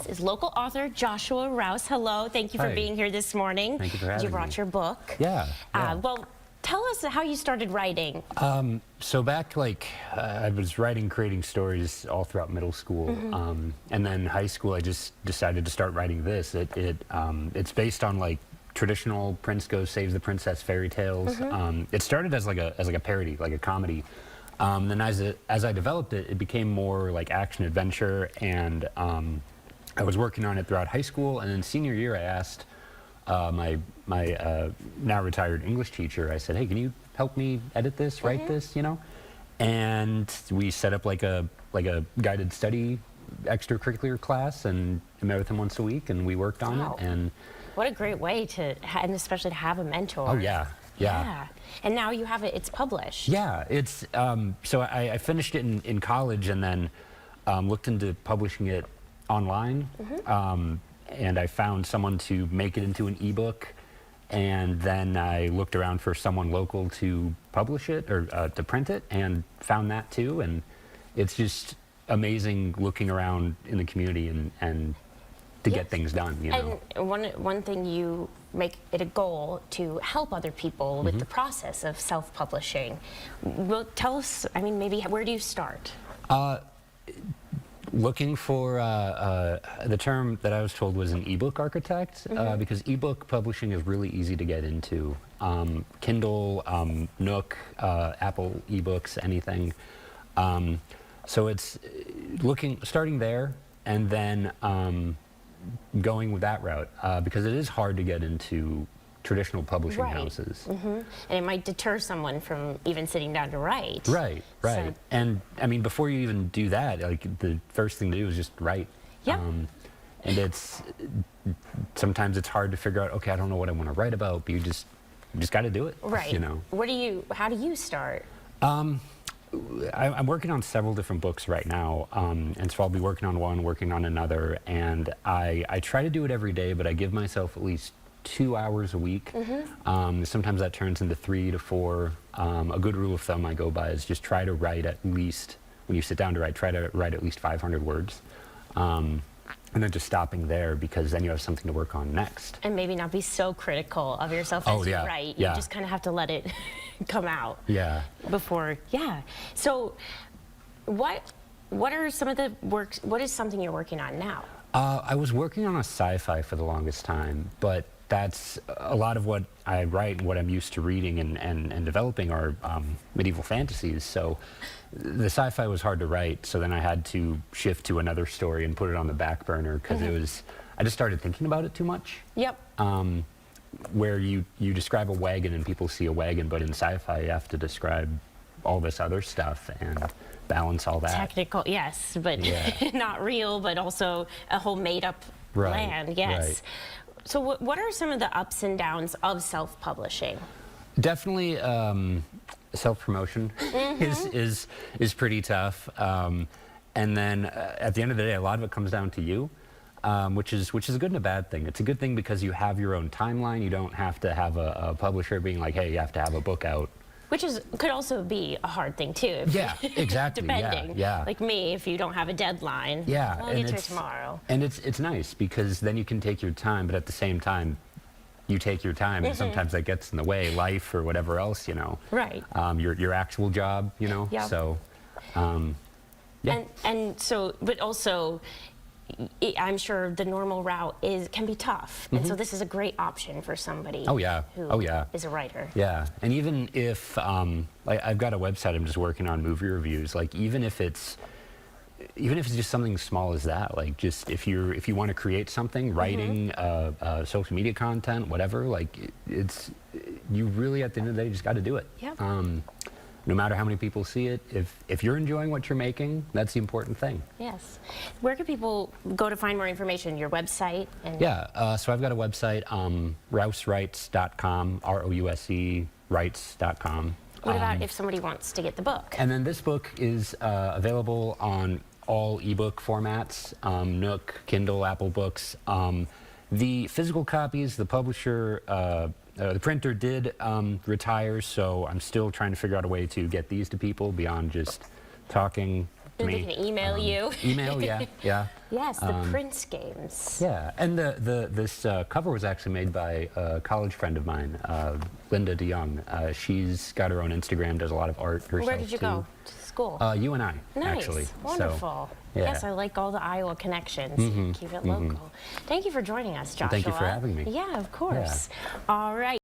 Is local author Joshua Rouse. Hello, thank you for Hi. being here this morning. Thank you for having You brought me. your book. Yeah. Well, tell us how you started writing. So back, I was creating stories all throughout middle school, and then high school. I just decided to start writing this. It's based on traditional Prince Goes Saves the Princess fairy tales. It started as like a parody, like a comedy. Then as I developed it, it became more like action adventure, and I was working on it throughout high school, and then senior year I asked my now retired English teacher, I said, hey, can you help me edit this, write this, you know? And we set up like a guided study extracurricular class, and I met with him once a week, and we worked on it. And what a great way to, and especially to have a mentor. oh yeah. Yeah. And now you have it, it's published. Yeah, it's, so I finished it in college, and then looked into publishing it online, and I found someone to make it into an ebook, and then I looked around for someone local to publish it, or to print it, and found that too. And it's just amazing looking around in the community and to get things done, you know. And one thing, you make it a goal to help other people with the process of self-publishing. Well, tell us, I mean, maybe where do you start? Looking for the term that I was told was an ebook architect, because ebook publishing is really easy to get into. Kindle, Nook, Apple eBooks, anything. So it's starting there, and then going with that route, because it is hard to get into traditional publishing houses. And it might deter someone from even sitting down to write. Right. So, And I mean, before you even do that, the first thing to do is just write. Yep. And sometimes it's hard to figure out, okay, I don't know what I want to write about, but you just got to do it. right. You know. How do you start? I'm working on several different books right now, and so I'll be working on one, working on another, and I try to do it every day, but I give myself at least 2 hours a week. Sometimes that turns into 3 to 4. A good rule of thumb I go by is just try to write at least, when you sit down to write, try to write at least 500 words. And then just stopping there, because then you have something to work on next. And maybe not be so critical of yourself as you write. You just kind of have to let it come out. Yeah. Before, So what are some of the works, what is something you're working on now? I was working on a sci-fi for the longest time, but that's a lot of what I write and what I'm used to reading and developing are medieval fantasies. So the sci-fi was hard to write, so then I had to shift to another story and put it on the back burner, because I just started thinking about it too much. Yep. Where you describe a wagon and people see a wagon, but in sci-fi you have to describe all this other stuff and balance all that. Technical, yes, but not real, but also a whole made-up land, yes. Right. So what are some of the ups and downs of self-publishing? Definitely self-promotion is pretty tough, and then at the end of the day, a lot of it comes down to you, which is a good and a bad thing. It's a good thing because you have your own timeline. You don't have to have a publisher being like, hey, you have to have a book out. Which could also be a hard thing too. Yeah, exactly. Depending. Yeah. Like me, if you don't have a deadline. Yeah. Well, I'll get to it tomorrow. And it's nice because then you can take your time, but at the same time, you take your time, and sometimes that gets in the way, life or whatever else, you know. Right. Your actual job, you know. Yep. So, yeah. And so, but also, I'm sure the normal route can be tough, and so this is a great option for somebody. Oh yeah. Who is a writer. Yeah, and even if I've got a website I'm just working on, movie reviews. Like even if it's just something small as that, like just if you want to create something, writing, social media content, whatever, like you really at the end of the day just got to do it. Yep. No matter how many people see it, if you're enjoying what you're making, that's the important thing. Yes. Where can people go to find more information? Your website? Yeah, so I've got a website, rousewrites.com, R-O-U-S-E, writes.com. What about if somebody wants to get the book? And then this book is available on all ebook formats, Nook, Kindle, Apple Books. The physical copies, the publisher, the printer did retire, so I'm still trying to figure out a way to get these to people beyond just talking me. They can email you. Email, yeah, yeah. Yes, the Prince games. Yeah, and this cover was actually made by a college friend of mine, Linda DeYoung. She's got her own Instagram, does a lot of art herself. Where did you too. go to school? UNI, Nice, actually. wonderful. So, yeah. Yes, I like all the Iowa connections. Keep it local. Thank you for joining us, Joshua. Thank you for having me. Yeah, of course. All right.